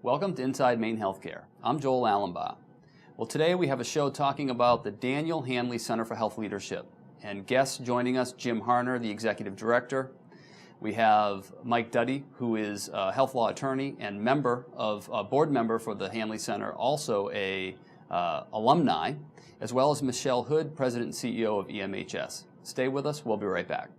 Welcome to Inside Maine Healthcare. I'm Joel Allenbaugh. Well, today we have a show talking about the Daniel Hanley Center for Health Leadership. And guests joining us, Jim Harner, the Executive Director. We have Mike Duddy, who is a health law attorney and board member for the Hanley Center, also a alumni, as well as Michelle Hood, President and CEO of IMHS. Stay with us. We'll be right back.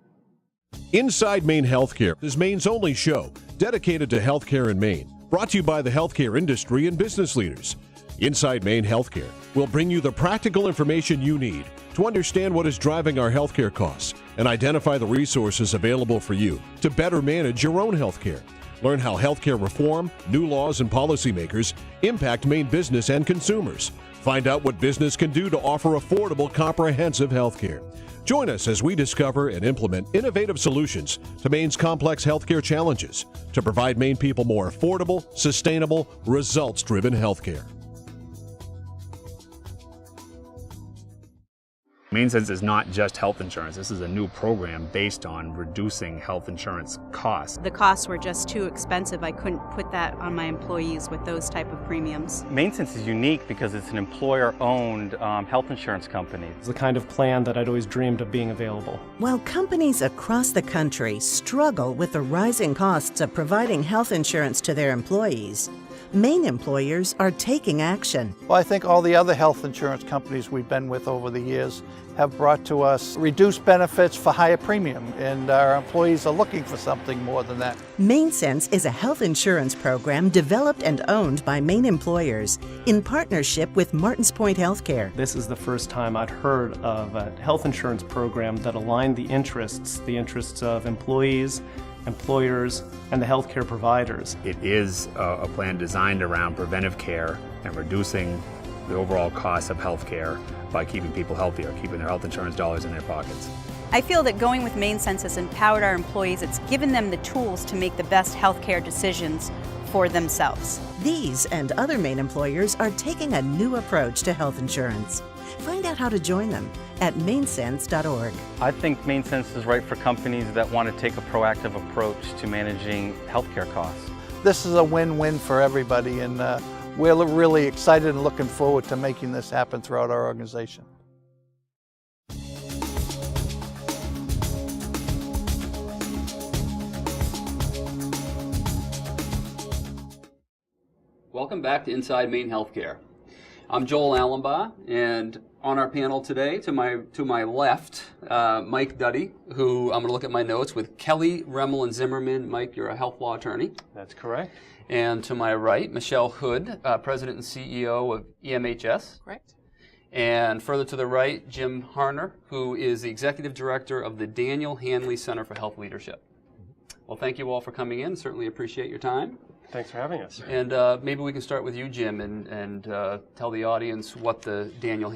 Inside Maine Healthcare is Maine's only show dedicated to healthcare in Maine. Brought to you by the healthcare industry and business leaders. Inside Maine Healthcare will bring you the practical information you need to understand what is driving our healthcare costs and identify the resources available for you to better manage your own healthcare. Learn how healthcare reform, new laws, and policymakers impact Maine business and consumers. Find out what business can do to offer affordable, comprehensive healthcare. Join us as we discover and implement innovative solutions to Maine's complex healthcare challenges to provide Maine people more affordable, sustainable, results-driven healthcare. MaineSense is not just health insurance. This is a new program based on reducing health insurance costs. The costs were just too expensive. I couldn't put that on my employees with those type of premiums. MaineSense is unique because it's an employer-owned health insurance company. It's the kind of plan that I'd always dreamed of being available. While companies across the country struggle with the rising costs of providing health insurance to their employees, Maine employers are taking action. Well, I think all the other health insurance companies we've been with over the years have brought to us reduced benefits for higher premium, and our employees are looking for something more than that. MaineSense is a health insurance program developed and owned by Maine employers in partnership with Martins Point Healthcare. This is the first time I'd heard of a health insurance program that aligned the interests of employees, employers, and the healthcare providers. It is a plan designed around preventive care and reducing the overall cost of healthcare by keeping people healthier, keeping their health insurance dollars in their pockets. I feel that going with MaineSense has empowered our employees. It's given them the tools to make the best healthcare decisions for themselves. These and other Maine employers are taking a new approach to health insurance. Find out how to join them at mainsense.org. I think MaineSense is right for companies that want to take a proactive approach to managing healthcare costs. This is a win-win for everybody, and we're really excited and looking forward to making this happen throughout our organization. Welcome back to Inside Maine Healthcare. I'm Joel Allenbaugh, and on our panel today, to my left, Mike Duddy, who I'm going to look at my notes with Kelly, Remmel, and Zimmerman. Mike, you're a health law attorney. That's correct. And to my right, Michelle Hood, President and CEO of IMHS. Correct. And further to the right, Jim Harner, who is the Executive Director of the Daniel Hanley Center for Health Leadership. Well, thank you all for coming in. Certainly appreciate your time. Thanks for having us. And maybe we can start with you, Jim, and tell the audience what the Daniel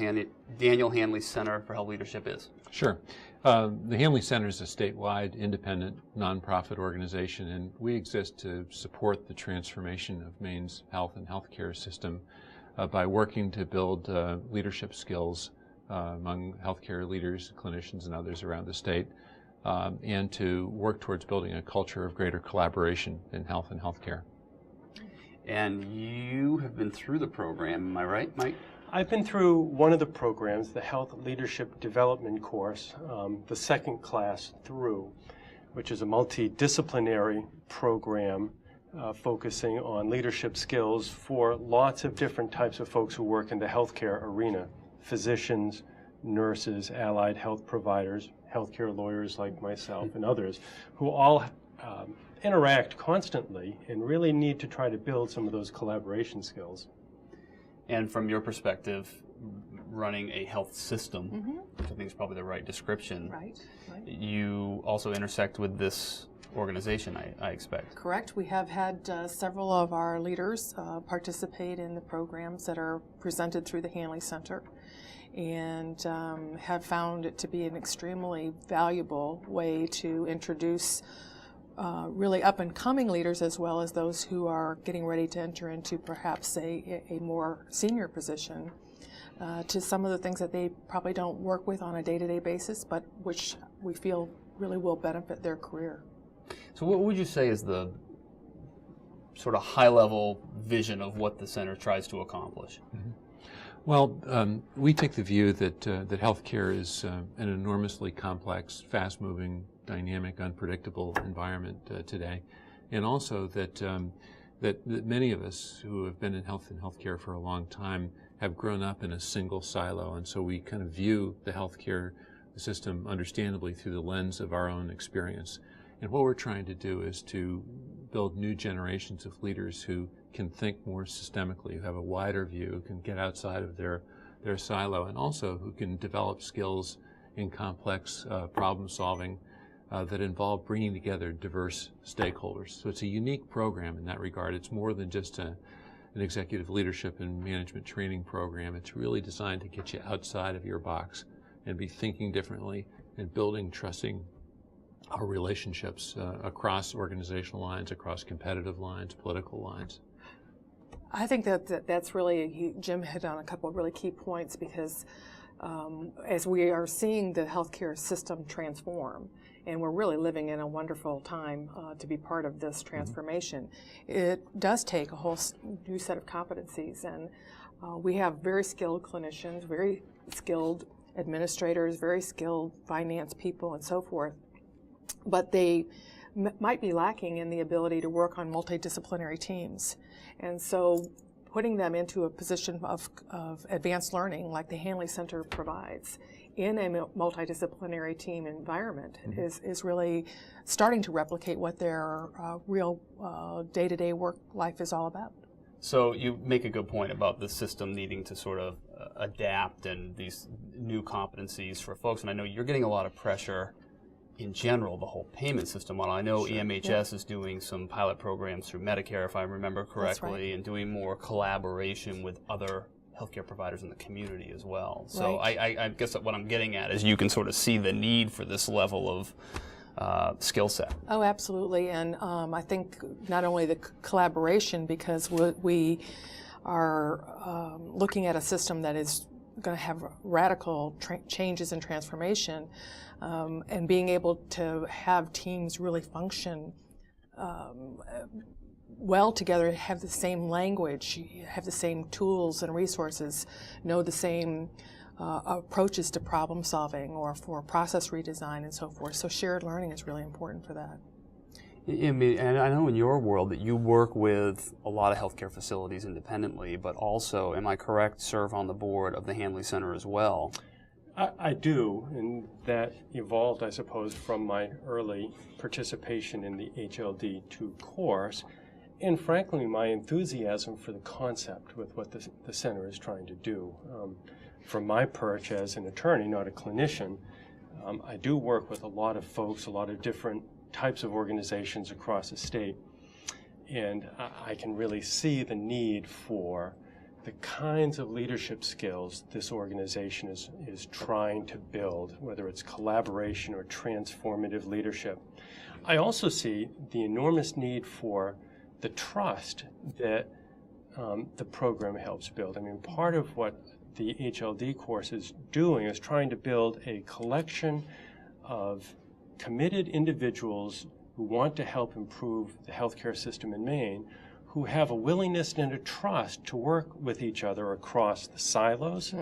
Hanley Center for Health Leadership is. Sure. The Hanley Center is a statewide, independent, nonprofit organization, and we exist to support the transformation of Maine's health and healthcare system by working to build leadership skills among healthcare leaders, clinicians, and others around the state, and to work towards building a culture of greater collaboration in health and healthcare. And you have been through the program, am I right, Mike? I've been through one of the programs, the Health Leadership Development course, the second class through, which is a multidisciplinary program focusing on leadership skills for lots of different types of folks who work in the healthcare arena: physicians, nurses, allied health providers, healthcare lawyers like myself, and others, who all interact constantly and really need to try to build some of those collaboration skills. And from your perspective, running a health system, which I think is probably the right description, Right. you also intersect with this organization, I expect. Correct. We have had several of our leaders participate in the programs that are presented through the Hanley Center, and have found it to be an extremely valuable way to introduce really up-and-coming leaders, as well as those who are getting ready to enter into perhaps a more senior position, to some of the things that they probably don't work with on a day-to-day basis, but which we feel really will benefit their career. So what would you say is the sort of high-level vision of what the center tries to accomplish? Mm-hmm. Well, we take the view that that healthcare is an enormously complex, fast-moving, dynamic, unpredictable environment today, and also that, that many of us who have been in health and healthcare for a long time have grown up in a single silo, and so we kind of view the healthcare system understandably through the lens of our own experience. And what we're trying to do is to build new generations of leaders who can think more systemically, who have a wider view, who can get outside of their silo, and also who can develop skills in complex problem solving that involve bringing together diverse stakeholders. So it's a unique program in that regard. It's more than just an executive leadership and management training program. It's really designed to get you outside of your box and be thinking differently and building, trusting our relationships across organizational lines, across competitive lines, political lines. I think that's really, Jim hit on a couple of really key points, because as we are seeing the healthcare system transform, and we're really living in a wonderful time to be part of this transformation, it does take a whole new set of competencies, and we have very skilled clinicians, very skilled administrators, very skilled finance people, and so forth, but they might be lacking in the ability to work on multidisciplinary teams. And so putting them into a position of advanced learning like the Hanley Center provides in a multidisciplinary team environment is really starting to replicate what their real day-to-day work life is all about. So you make a good point about the system needing to sort of adapt and these new competencies for folks, and I know you're getting a lot of pressure in general, the whole payment system model. I know EMHS is doing some pilot programs through Medicare, if I remember correctly, and doing more collaboration with other healthcare providers in the community as well. So I guess what I'm getting at is you can sort of see the need for this level of skill set. Oh, absolutely. And I think not only the collaboration, because we are looking at a system that is going to have radical changes and transformation, and being able to have teams really function well together, have the same language, have the same tools and resources, know the same approaches to problem solving or for process redesign and so forth. So shared learning is really important for that. And I know in your world that you work with a lot of healthcare facilities independently, but also, am I correct, serve on the board of the Hanley Center as well? I do, and that evolved, I suppose, from my early participation in the HLD2 course, and frankly, my enthusiasm for the concept with what the center is trying to do. From my perch as an attorney, not a clinician, I do work with a lot of folks, a lot of different types of organizations across the state, and I can really see the need for the kinds of leadership skills this organization is trying to build, whether it's collaboration or transformative leadership. I also see the enormous need for the trust that the program helps build. I mean, part of what the HLD course is doing is trying to build a collection of committed individuals who want to help improve the healthcare system in Maine, who have a willingness and a trust to work with each other across the silos,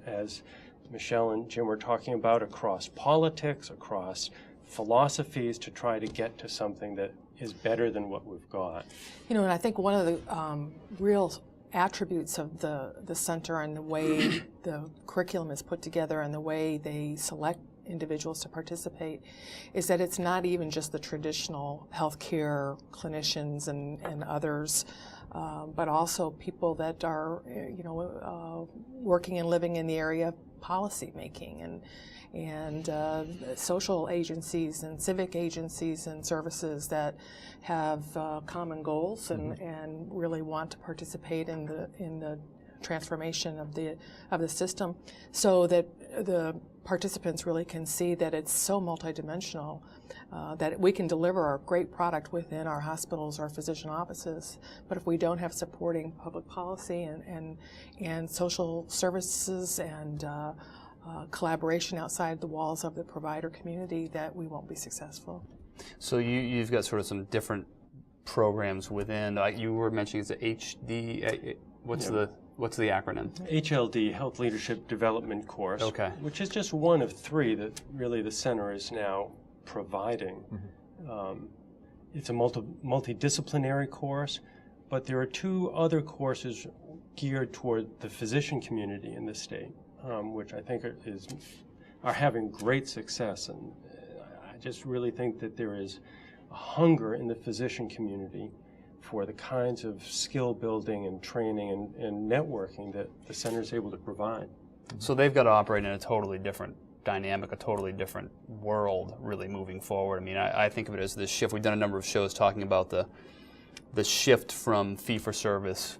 as Michelle and Jim were talking about, across politics, across philosophies, to try to get to something that is better than what we've got. You know, and I think one of the real attributes of the center and the way the curriculum is put together and the way they select individuals to participate is that it's not even just the traditional healthcare clinicians and others, but also people that are, working and living in the area of policy making and social agencies and civic agencies and services that have common goals and really want to participate in the transformation of the system, so that the participants really can see that it's so multidimensional that we can deliver a great product within our hospitals or physician offices, but if we don't have supporting public policy and social services and collaboration outside the walls of the provider community, that we won't be successful. So you've got sort of some different programs within. You were mentioning it's a HD. What's the acronym? HLD, Health Leadership Development Course. Okay. Which is just one of 3 that really the center is now providing. It's a multidisciplinary course, but there are 2 other courses geared toward the physician community in the state, which I think are having great success. And I just really think that there is a hunger in the physician community for the kinds of skill building and training and networking that the center is able to provide. So they've got to operate in a totally different dynamic, a totally different world really moving forward. I mean, I think of it as this shift. We've done a number of shows talking about the shift from fee-for-service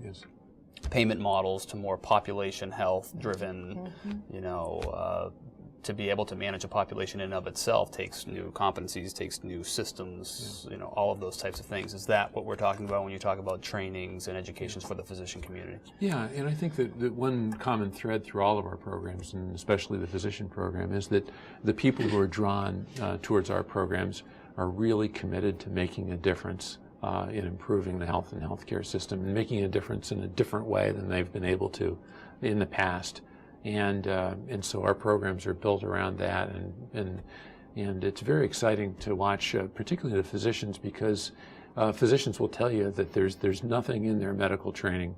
payment models to more population health driven, you know, to be able to manage a population in and of itself takes new competencies, takes new systems, you know, all of those types of things. Is that what we're talking about when you talk about trainings and educations for the physician community? Yeah, and I think that one common thread through all of our programs, and especially the physician program, is that the people who are drawn towards our programs are really committed to making a difference in improving the health and healthcare system and making a difference in a different way than they've been able to in the past. And so our programs are built around that, and it's very exciting to watch, particularly the physicians, because physicians will tell you that there's nothing in their medical training,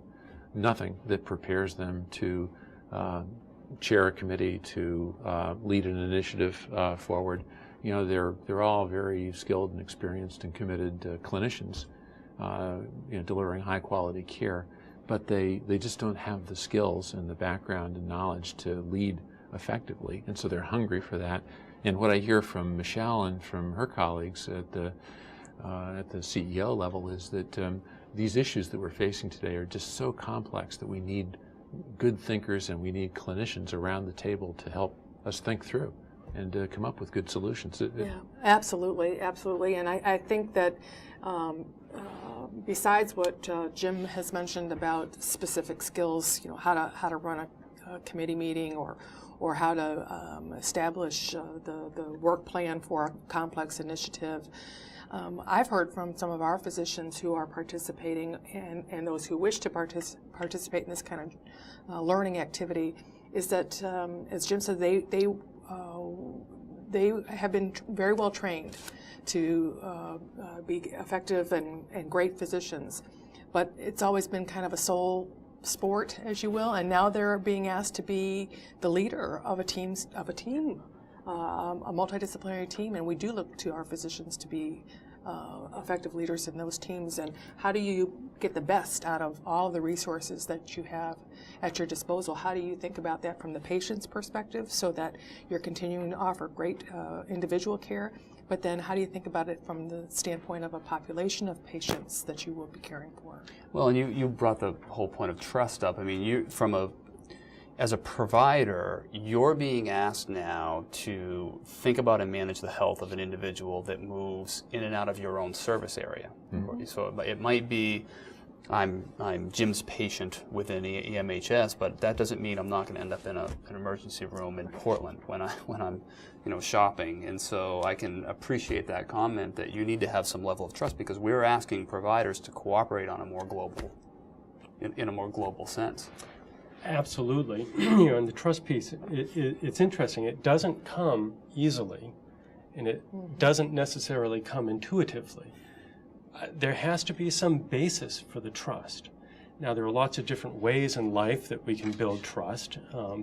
nothing that prepares them to chair a committee, to lead an initiative forward. You know, they're all very skilled and experienced and committed clinicians, you know, delivering high quality care. But they just don't have the skills and the background and knowledge to lead effectively, and so they're hungry for that. And what I hear from Michelle and from her colleagues at the CEO level is that these issues that we're facing today are just so complex that we need good thinkers and we need clinicians around the table to help us think through and come up with good solutions. Yeah, absolutely, absolutely. And I think that besides what Jim has mentioned about specific skills, you know, how to run a committee meeting or how to establish the work plan for a complex initiative, I've heard from some of our physicians who are participating and those who wish to participate in this kind of learning activity is that, as Jim said, they have been very well trained to be effective and great physicians, but it's always been kind of a sole sport, as you will, and now they're being asked to be the leader of a multidisciplinary team, and we do look to our physicians to be effective leaders in those teams. And how do you get the best out of all of the resources that you have at your disposal? How do you think about that from the patient's perspective so that you're continuing to offer great individual care? But then how do you think about it from the standpoint of a population of patients that you will be caring for? Well, and you brought the whole point of trust up. I mean, as a provider, you're being asked now to think about and manage the health of an individual that moves in and out of your own service area. Mm-hmm. So it might be, I'm Jim's patient within IMHS, but that doesn't mean I'm not going to end up in an emergency room in Portland when I'm shopping. And so I can appreciate that comment that you need to have some level of trust, because we're asking providers to cooperate on a more global, in a more global sense. Absolutely. And the trust piece, it's interesting. It doesn't come easily, and it doesn't necessarily come intuitively. There has to be some basis for the trust. Now, there are lots of different ways in life that we can build trust,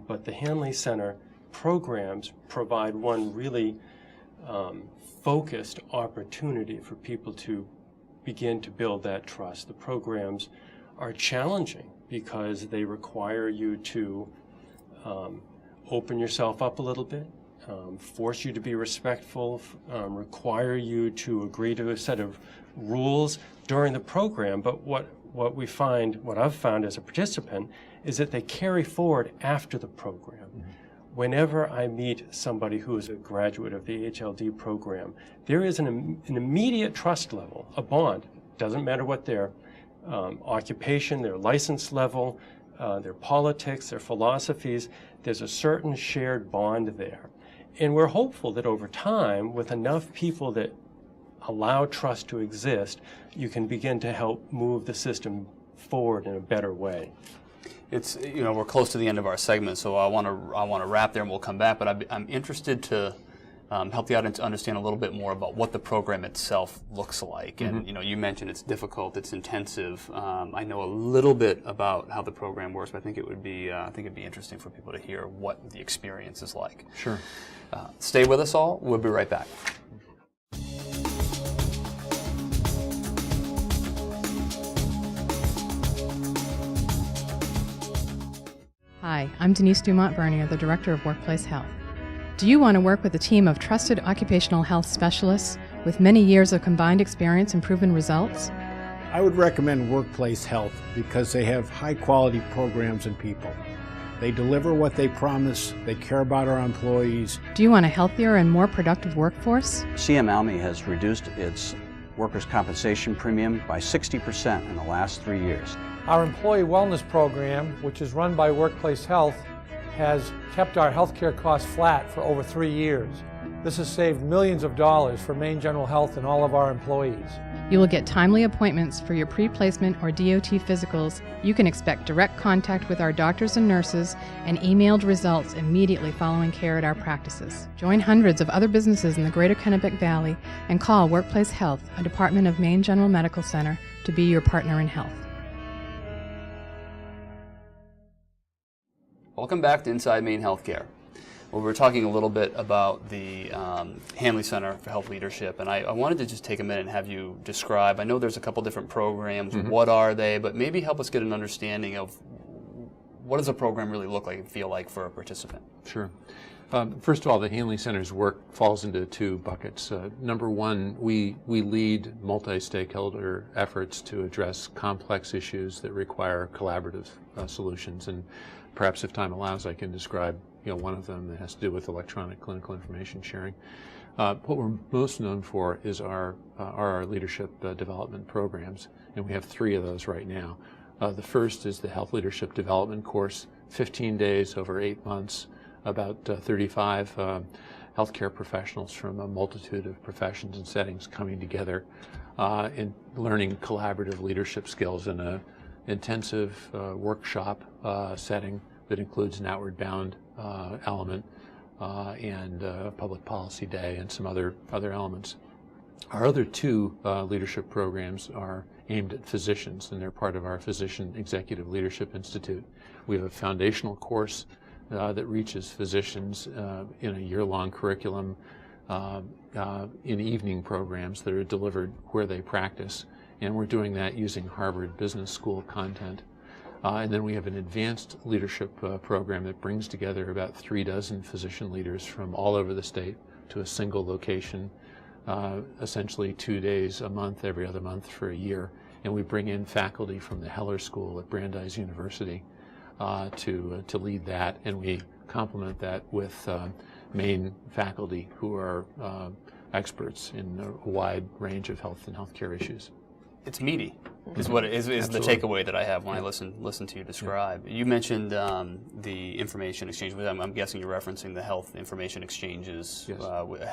but the Hanley Center programs provide one really focused opportunity for people to begin to build that trust. The programs are challenging because they require you to open yourself up a little bit, force you to be respectful, require you to agree to a set of rules during the program. But what I've found as a participant is that they carry forward after the program. Mm-hmm. Whenever I meet somebody who is a graduate of the HLD program, there is an immediate trust level, a bond. Doesn't matter what their occupation, their license level, their politics, their philosophies. There's a certain shared bond there. And we're hopeful that over time, with enough people that allow trust to exist, you can begin to help move the system forward in a better way. It's, we're close to the end of our segment, so I want to wrap there and we'll come back, but I'm interested to help the audience understand a little bit more about what the program itself looks like. And you mentioned it's difficult, it's intensive. I know a little bit about how the program works, but I think it'd be interesting for people to hear what the experience is like. Sure. Stay with us all. We'll be right back. Hi, I'm Denise Dumont-Bernier, the Director of Workplace Health. Do you want to work with a team of trusted occupational health specialists with many years of combined experience and proven results? I would recommend Workplace Health because they have high-quality programs and people. They deliver what they promise, they care about our employees. Do you want a healthier and more productive workforce? CMLME has reduced its workers' compensation premium by 60% in the last 3 years. Our employee wellness program, which is run by Workplace Health, has kept our healthcare costs flat for over 3 years. This has saved millions of dollars for Maine General Health and all of our employees. You will get timely appointments for your pre-placement or DOT physicals. You can expect direct contact with our doctors and nurses and emailed results immediately following care at our practices. Join hundreds of other businesses in the greater Kennebec Valley and call Workplace Health, a department of Maine General Medical Center, to be your partner in health. Welcome back to Inside Maine Healthcare. Well, we're talking a little bit about the Hanley Center for Health Leadership, and I wanted to just take a minute and have you describe, I know there's a couple different programs, what are they, but maybe help us get an understanding of what does a program really look like and feel like for a participant? Sure. First of all, the Hanley Center's work falls into two buckets. Number one, we lead multi-stakeholder efforts to address complex issues that require collaborative solutions, and perhaps if time allows I can describe one of them that has to do with electronic clinical information sharing. What we're most known for is our leadership development programs, and we have 3 of those right now. The first is the Health Leadership Development Course, 15 days over 8 months, about 35 healthcare professionals from a multitude of professions and settings coming together and learning collaborative leadership skills in an intensive workshop setting that includes an outward bound element and public policy day and some other elements. Our other 2 leadership programs are aimed at physicians, and they're part of our Physician Executive Leadership Institute. We have a foundational course that reaches physicians in a year-long curriculum in evening programs that are delivered where they practice, and we're doing that using Harvard Business School content. And then we have an advanced leadership program that brings together about 36 physician leaders from all over the state to a single location, essentially 2 days a month, every other month for a year. And we bring in faculty from the Heller School at Brandeis University to lead that, and we complement that with Maine faculty who are experts in a wide range of health and healthcare issues. It's meaty, is what is the takeaway that I have when I listen to you describe. You mentioned the information exchange. I'm guessing you're referencing the health information exchanges. Yes.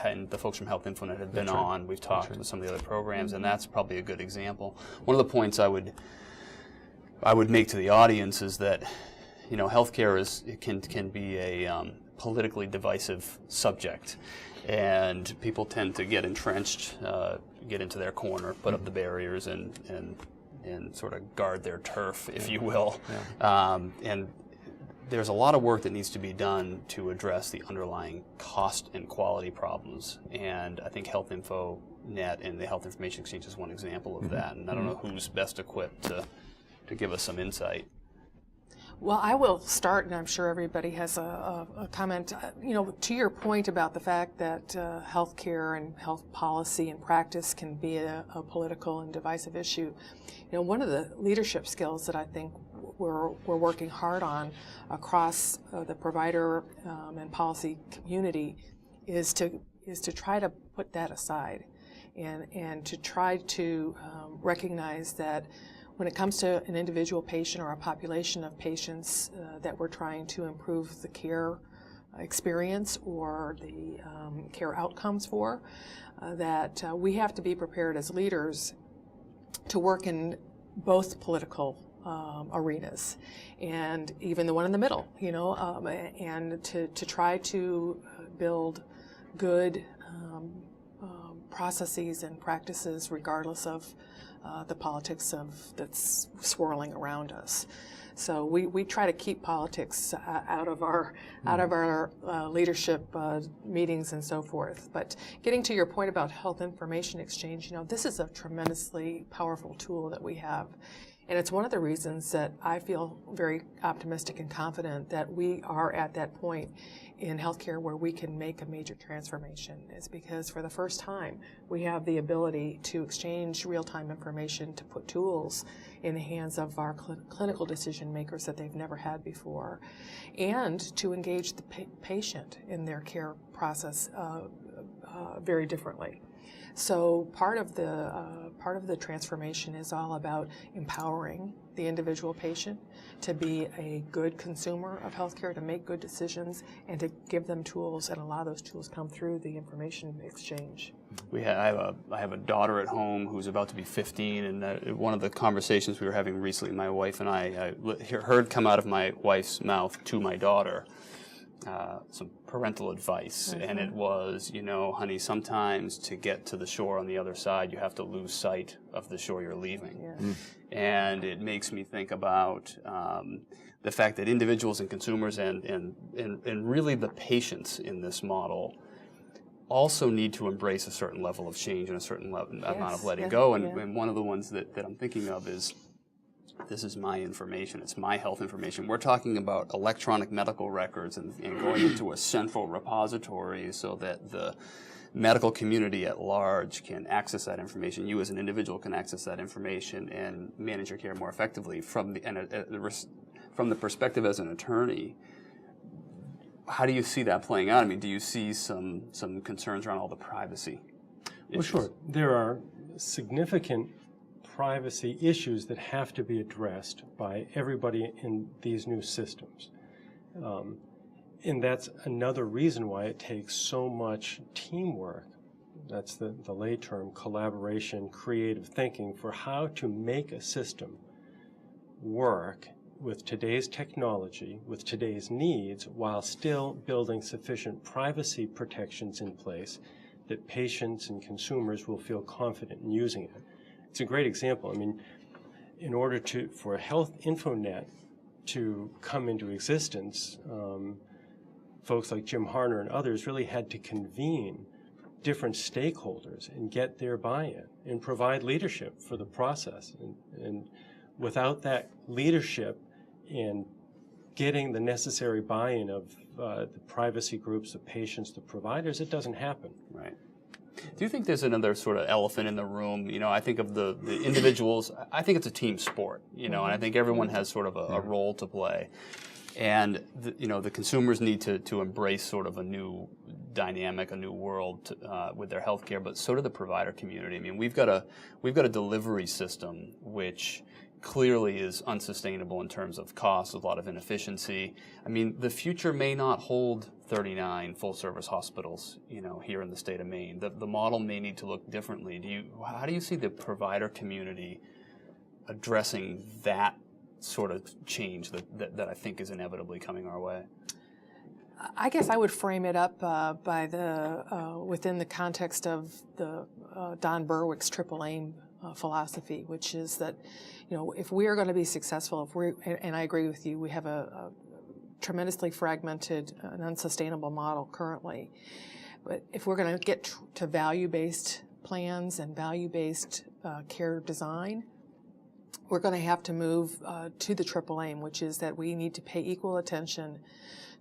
And the folks from Health Infonet have been on. We've talked with some of the other programs, and that's probably a good example. One of the points I would make to the audience is that healthcare can be a politically divisive subject. And people tend to get entrenched, get into their corner, put up the barriers, and sort of guard their turf, if you will. Yeah. And there's a lot of work that needs to be done to address the underlying cost and quality problems. And I think Health Infonet and the Health Information Exchange is one example of that. And I don't know who's best equipped to give us some insight. Well, I will start, and I'm sure everybody has a comment. To your point about the fact that healthcare and health policy and practice can be a political and divisive issue. One of the leadership skills that I think we're working hard on across the provider and policy community is to try to put that aside, and to try to recognize that when it comes to an individual patient or a population of patients that we're trying to improve the care experience or the care outcomes for, that we have to be prepared as leaders to work in both political arenas and even the one in the middle, and to try to build good processes and practices regardless of the politics that's swirling around us. So we try to keep politics out of our leadership meetings and so forth. But getting to your point about health information exchange, this is a tremendously powerful tool that we have. And it's one of the reasons that I feel very optimistic and confident that we are at that point in healthcare where we can make a major transformation, is because for the first time we have the ability to exchange real-time information, to put tools in the hands of our clinical decision makers that they've never had before, and to engage the patient in their care process very differently. So part of the transformation is all about empowering the individual patient to be a good consumer of healthcare, to make good decisions, and to give them tools, and a lot of those tools come through the information exchange. I have a daughter at home who's about to be 15, and one of the conversations we were having recently, my wife and I heard come out of my wife's mouth to my daughter some parental advice, and it was, honey, sometimes to get to the shore on the other side, you have to lose sight of the shore you're leaving. Yeah. And it makes me think about the fact that individuals and consumers and really the patients in this model also need to embrace a certain level of change and a certain amount of letting go. And one of the ones that I'm thinking of is, this is my information, it's my health information. We're talking about electronic medical records and going into a central repository so that the medical community at large can access that information. You as an individual can access that information and manage your care more effectively. From the perspective as an attorney, how do you see that playing out? I mean, do you see some concerns around all the privacy issues? Well, sure. There are significant privacy issues that have to be addressed by everybody in these new systems. And that's another reason why it takes so much teamwork. That's the lay term, collaboration, creative thinking, for how to make a system work with today's technology, with today's needs, while still building sufficient privacy protections in place that patients and consumers will feel confident in using it. It's a great example. I mean, in order for a health infonet to come into existence, folks like Jim Harner and others really had to convene different stakeholders and get their buy-in and provide leadership for the process. And without that leadership and getting the necessary buy-in of the privacy groups, the patients, the providers, it doesn't happen. Right. Do you think there's another sort of elephant in the room? I think of the individuals. I think it's a team sport, and I think everyone has sort of a role to play. And the consumers need to embrace sort of a new dynamic, a new world with their healthcare, but so do the provider community. I mean, we've got a delivery system which clearly is unsustainable in terms of cost, a lot of inefficiency. I mean, the future may not hold 39 full-service hospitals, here in the state of Maine. The model may need to look differently. How do you see the provider community addressing that sort of change that I think is inevitably coming our way? I guess I would frame it up by within the context of the Don Berwick's triple aim philosophy, which is that, if we are going to be successful, and I agree with you, we have a tremendously fragmented and unsustainable model currently. But if we're going to get to value-based plans and value-based care design, we're going to have to move to the triple aim, which is that we need to pay equal attention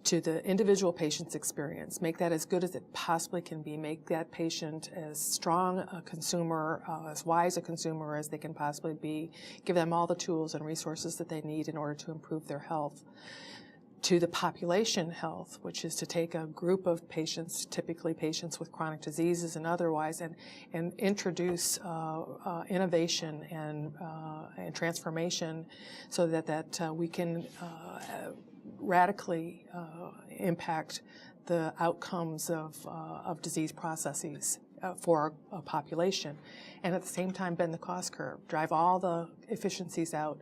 to the individual patient's experience, make that as good as it possibly can be, make that patient as strong a consumer, as wise a consumer as they can possibly be, give them all the tools and resources that they need in order to improve their health. To the population health, which is to take a group of patients, typically patients with chronic diseases and otherwise, and introduce innovation and transformation so that we can radically impact the outcomes of disease processes for a population, and at the same time bend the cost curve, drive all the efficiencies out,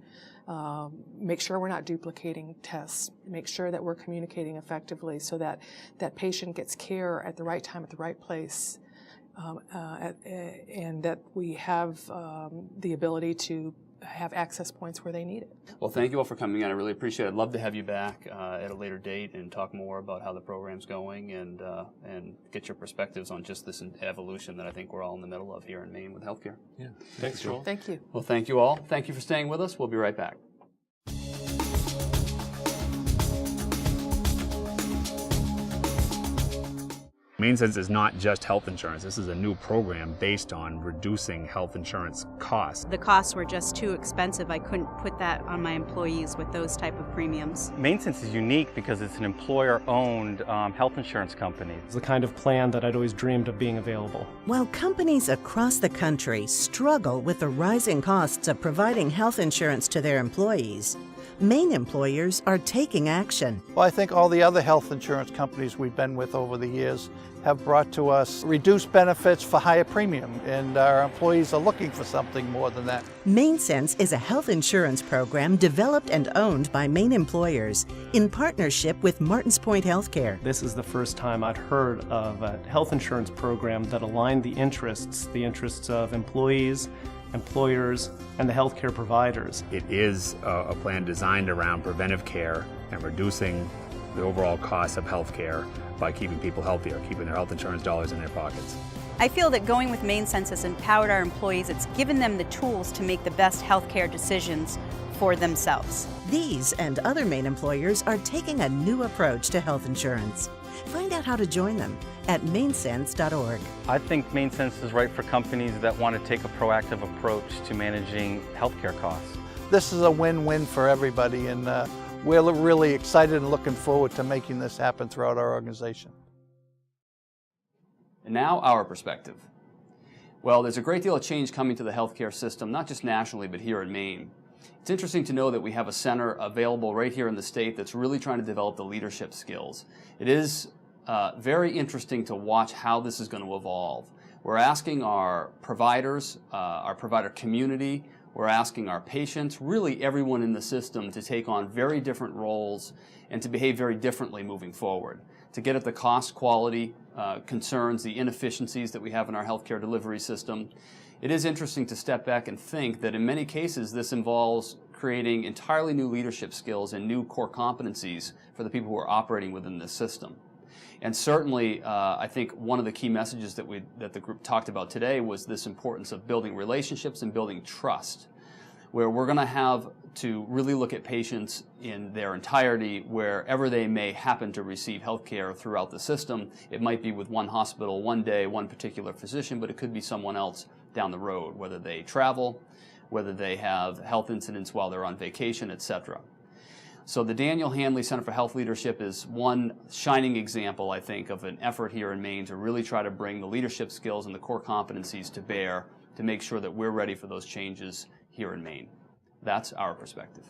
make sure we're not duplicating tests, make sure that we're communicating effectively so that that patient gets care at the right time at the right place, and that we have the ability to have access points where they need it. Well, thank you all for coming in. I really appreciate it. I'd love to have you back at a later date and talk more about how the program's going and get your perspectives on just this evolution that I think we're all in the middle of here in Maine with healthcare. Yeah. Thanks, Joel. Thank you. Well, thank you all. Thank you for staying with us. We'll be right back. Maine Sense is not just health insurance. This is a new program based on reducing health insurance costs. The costs were just too expensive. I couldn't put that on my employees with those type of premiums. Maine Sense is unique because it's an employer-owned health insurance company. It's the kind of plan that I'd always dreamed of being available. While companies across the country struggle with the rising costs of providing health insurance to their employees, Maine employers are taking action. Well, I think all the other health insurance companies we've been with over the years have brought to us reduced benefits for higher premium, and our employees are looking for something more than that. Maine Sense is a health insurance program developed and owned by Maine employers in partnership with Martins Point Healthcare. This is the first time I'd heard of a health insurance program that aligned the interests of employees, employers, and the healthcare providers. It is a plan designed around preventive care and reducing the overall cost of healthcare by keeping people healthier, keeping their health insurance dollars in their pockets. I feel that going with Maine Sense has empowered our employees. It's given them the tools to make the best healthcare decisions for themselves. These and other Maine employers are taking a new approach to health insurance. Find out how to join them at mainsense.org. I think Maine Sense is right for companies that want to take a proactive approach to managing healthcare costs. This is a win-win for everybody, and we're really excited and looking forward to making this happen throughout our organization. And now, our perspective. Well, there's a great deal of change coming to the healthcare system, not just nationally, but here in Maine. It's interesting to know that we have a center available right here in the state that's really trying to develop the leadership skills. It is very interesting to watch how this is going to evolve. We're asking our providers, our provider community, we're asking our patients, really everyone in the system, to take on very different roles and to behave very differently moving forward, to get at the cost, quality concerns, the inefficiencies that we have in our healthcare delivery system. It is interesting to step back and think that in many cases this involves creating entirely new leadership skills and new core competencies for the people who are operating within this system. And certainly, I think one of the key messages that the group talked about today was this importance of building relationships and building trust, where we're going to have to really look at patients in their entirety wherever they may happen to receive health care throughout the system. It might be with one hospital one day, one particular physician, but it could be someone else down the road, whether they travel, whether they have health incidents while they're on vacation, etc. So the Daniel Hanley Center for Health Leadership is one shining example, I think, of an effort here in Maine to really try to bring the leadership skills and the core competencies to bear to make sure that we're ready for those changes here in Maine. That's our perspective.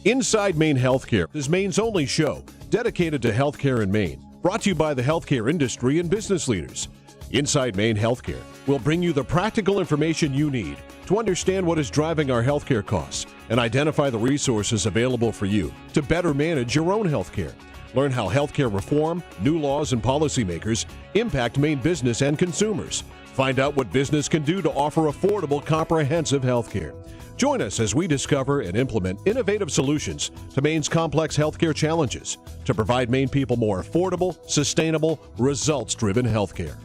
Inside Maine Healthcare is Maine's only show dedicated to healthcare in Maine, brought to you by the healthcare industry and business leaders. Inside Maine Healthcare will bring you the practical information you need to understand what is driving our healthcare costs and identify the resources available for you to better manage your own healthcare. Learn how healthcare reform, new laws, and policymakers impact Maine business and consumers. Find out what business can do to offer affordable, comprehensive healthcare. Join us as we discover and implement innovative solutions to Maine's complex healthcare challenges to provide Maine people more affordable, sustainable, results-driven healthcare.